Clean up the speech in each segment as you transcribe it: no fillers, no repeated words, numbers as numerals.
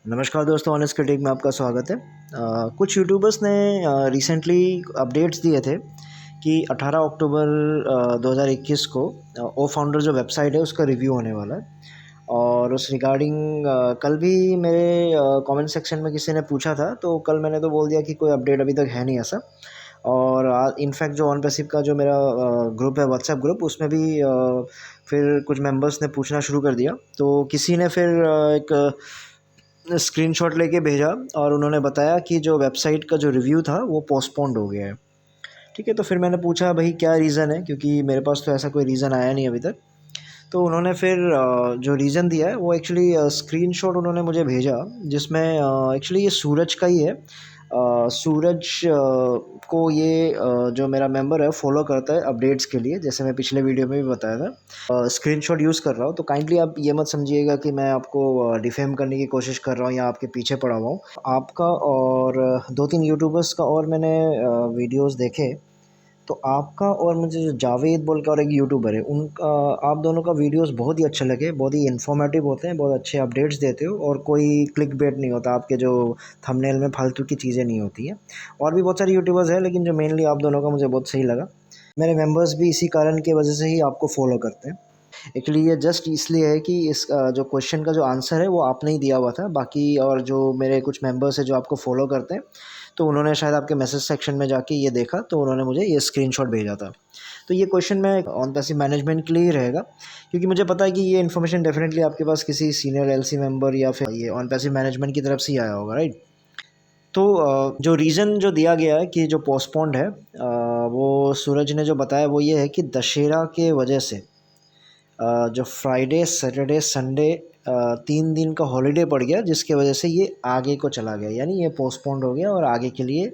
नमस्कार दोस्तों, honest critic में आपका स्वागत है। कुछ यूट्यूबर्स ने रिसेंटली अपडेट्स दिए थे कि 18 अक्टूबर 2021 को ओ फाउंडर जो वेबसाइट है उसका रिव्यू होने वाला है। और उस रिगार्डिंग कल भी मेरे कमेंट सेक्शन में किसी ने पूछा था, तो कल मैंने तो बोल दिया कि कोई अपडेट अभी तक है नहीं ऐसा। और इनफैक्ट जो ऑन पैसिव का जो मेरा ग्रुप है, व्हाट्सएप ग्रुप, उसमें भी फिर कुछ मेंबर्स ने पूछना शुरू कर दिया। तो किसी ने फिर एक स्क्रीनशॉट लेके भेजा और उन्होंने बताया कि जो वेबसाइट का जो रिव्यू था वो पोस्टपोन्ड हो गया है। ठीक है, तो फिर मैंने पूछा भाई क्या रीज़न है, क्योंकि मेरे पास तो ऐसा कोई रीज़न आया नहीं अभी तक। तो उन्होंने फिर जो रीज़न दिया है वो एक्चुअली स्क्रीनशॉट उन्होंने मुझे भेजा, जिसमें एक्चुअली ये सूरज का ही है। सूरज को ये जो मेरा मेंबर है फॉलो करता है अपडेट्स के लिए, जैसे मैं पिछले वीडियो में भी बताया था। स्क्रीनशॉट यूज़ कर रहा हूँ, तो काइंडली आप ये मत समझिएगा कि मैं आपको डिफेम करने की कोशिश कर रहा हूँ या आपके पीछे पड़ा हुआ हूँ। आपका और दो तीन यूट्यूबर्स का और मैंने वीडियोज़ देखे, तो आपका और मुझे जो जावेद बोल के और एक यूट्यूबर है, उनका, आप दोनों का वीडियोस बहुत ही अच्छे लगे। बहुत ही इन्फॉर्मेटिव होते हैं, बहुत अच्छे अपडेट्स देते हो और कोई क्लिक बेट नहीं होता आपके जो थंबनेल में फालतू की चीज़ें नहीं होती हैं। और भी बहुत सारे यूट्यूबर्स हैं, लेकिन जो मेनली आप दोनों का मुझे बहुत सही लगा। मेरे मेंबर्स भी इसी कारण की वजह से ही आपको फॉलो करते हैं। एक्चुअली ये जस्ट इसलिए है कि इस जो क्वेश्चन का जो आंसर है वो आपने ही दिया हुआ था। बाकी और जो मेरे कुछ मेंबर्स हैं जो आपको फॉलो करते हैं, तो उन्होंने शायद आपके मैसेज सेक्शन में जाके ये देखा, तो उन्होंने मुझे ये स्क्रीनशॉट भेजा था। तो ये क्वेश्चन मैं ऑन पैसिव मैनेजमेंट के लिए ही रहेगा, क्योंकि मुझे पता है कि ये इन्फॉर्मेशन डेफिनेटली आपके पास किसी सीनियर एलसी मेंबर या फिर ये ऑन पैसिव मैनेजमेंट की तरफ से ही आया होगा, राइट। तो जो रीज़न जो दिया गया है कि जो पोस्टपोन्ड है, वो सूरज ने जो बताया वो ये है कि दशहरा के वजह से जो फ्राइडे सैटरडे संडे 3 दिन का हॉलिडे पड़ गया, जिसके वजह से ये आगे को चला गया, यानी ये पोस्टपोन्ड हो गया और आगे के लिए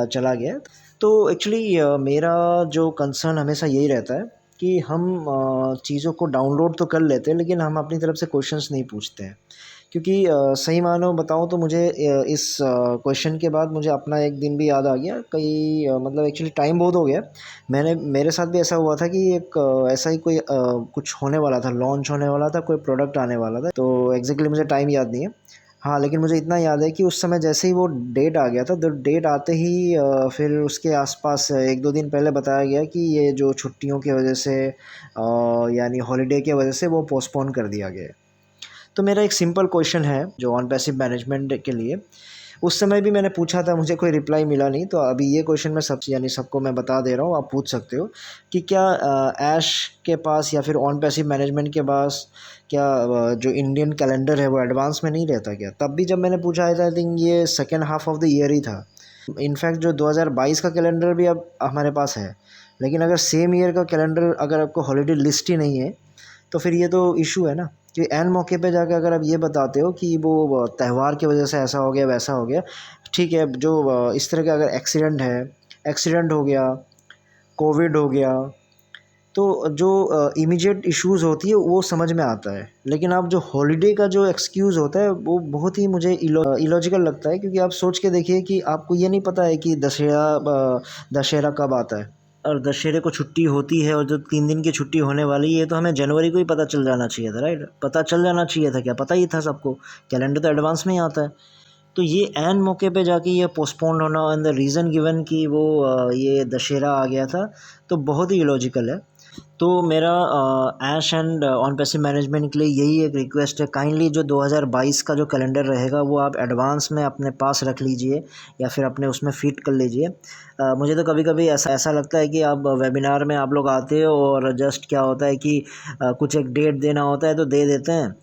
चला गया। तो एक्चुअली मेरा जो कंसर्न हमेशा यही रहता है कि हम चीज़ों को डाउनलोड तो कर लेते हैं, लेकिन हम अपनी तरफ से क्वेश्चंस नहीं पूछते हैं। क्योंकि सही मानो बताऊँ तो मुझे इस क्वेश्चन के बाद मुझे अपना एक दिन भी याद आ गया। कई मतलब एक्चुअली टाइम बहुत हो गया। मेरे साथ भी ऐसा हुआ था कि एक ऐसा ही कोई कुछ होने वाला था, लॉन्च होने वाला था, कोई प्रोडक्ट आने वाला था। तो एग्जैक्टली मुझे टाइम याद नहीं है। हाँ, लेकिन मुझे इतना याद है कि उस समय जैसे ही वो डेट आ गया था, तो डेट आते ही फिर उसके आसपास एक दो दिन पहले बताया गया कि ये जो छुट्टियों की वजह से यानी हॉलीडे की वजह से वो पोस्टपोन कर दिया गया है। तो मेरा एक सिंपल क्वेश्चन है जो ऑन पैसिव मैनेजमेंट के लिए, उस समय भी मैंने पूछा था, मुझे कोई रिप्लाई मिला नहीं। तो अभी ये क्वेश्चन मैं सबको मैं बता दे रहा हूँ, आप पूछ सकते हो कि क्या ऐश के पास या फिर ऑन पैसिव मैनेजमेंट के पास क्या जो इंडियन कैलेंडर है वो एडवांस में नहीं रहता क्या? तब भी जब मैंने पूछा आई थिंक ये second half of the year ही था। इनफैक्ट जो 2022 का कैलेंडर भी अब हमारे पास है, लेकिन अगर सेम ईयर का कैलेंडर अगर आपको हॉलीडे लिस्ट ही नहीं है, तो फिर ये तो इशू है ना। कि एन मौके पे जाके अगर आप ये बताते हो कि वो त्यौहार की वजह से ऐसा हो गया वैसा हो गया, ठीक है। जो इस तरह का अगर एक्सीडेंट हो गया, कोविड हो गया, तो जो इमीडिएट इश्यूज़ होती है वो समझ में आता है। लेकिन आप जो हॉलिडे का जो एक्सक्यूज़ होता है वो बहुत ही मुझे इलॉजिकल लगता है। क्योंकि आप सोच के देखिए कि आपको ये नहीं पता है कि दशहरा कब आता है और दशहरे को छुट्टी होती है, और जो 3 दिन की छुट्टी होने वाली है, तो हमें जनवरी को ही पता चल जाना चाहिए था, राइट। पता चल जाना चाहिए था, क्या पता ही था सबको। कैलेंडर तो एडवांस में ही आता है। तो ये ऐन मौके पे जाके ये पोस्टपोन्ड होना एंड द रीज़न गिवन कि वो ये दशहरा आ गया था, तो बहुत ही इलॉजिकल है। तो मेरा ऐश एंड ऑन पैसिव मैनेजमेंट के लिए यही एक रिक्वेस्ट है, काइंडली जो 2022 का जो कैलेंडर रहेगा वो आप एडवांस में अपने पास रख लीजिए या फिर अपने उसमें फिट कर लीजिए। मुझे तो कभी कभी ऐसा लगता है कि आप वेबिनार में आप लोग आते हो और जस्ट क्या होता है कि कुछ एक डेट देना होता है तो दे देते हैं।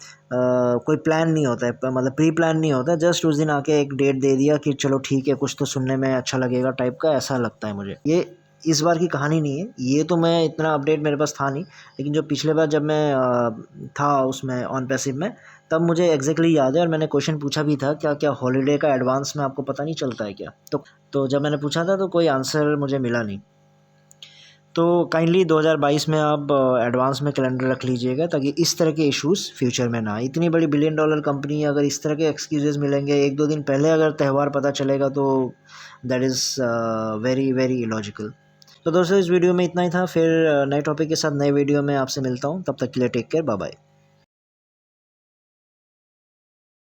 कोई प्लान नहीं होता है, मतलब प्री प्लान नहीं होता है, जस्ट उस दिन आके एक डेट दे दिया कि चलो ठीक है, कुछ तो सुनने में अच्छा लगेगा टाइप का, ऐसा लगता है मुझे। ये इस बार की कहानी नहीं है, ये तो मैं इतना अपडेट मेरे पास था नहीं, लेकिन जो पिछले बार जब मैं था उसमें ऑन पैसिव में, तब मुझे एग्जैक्टली याद है और मैंने क्वेश्चन पूछा भी था, क्या क्या हॉलीडे का एडवांस में आपको पता नहीं चलता है क्या? तो जब मैंने पूछा था तो कोई आंसर मुझे मिला नहीं। तो काइंडली 2022 में आप एडवांस में कैलेंडर रख लीजिएगा, ताकि इस तरह के इश्यूज़ फ्यूचर में ना आए। इतनी बड़ी बिलियन डॉलर कंपनी है, अगर इस तरह के एक्सक्यूजेज़ मिलेंगे एक दो दिन पहले अगर त्यौहार पता चलेगा, तो that is very very illogical. तो दोस्तों, इस वीडियो में इतना ही था। फिर नए टॉपिक के साथ नए वीडियो में आपसे मिलता हूँ। तब तक के लिए टेक केयर, बाय बाय।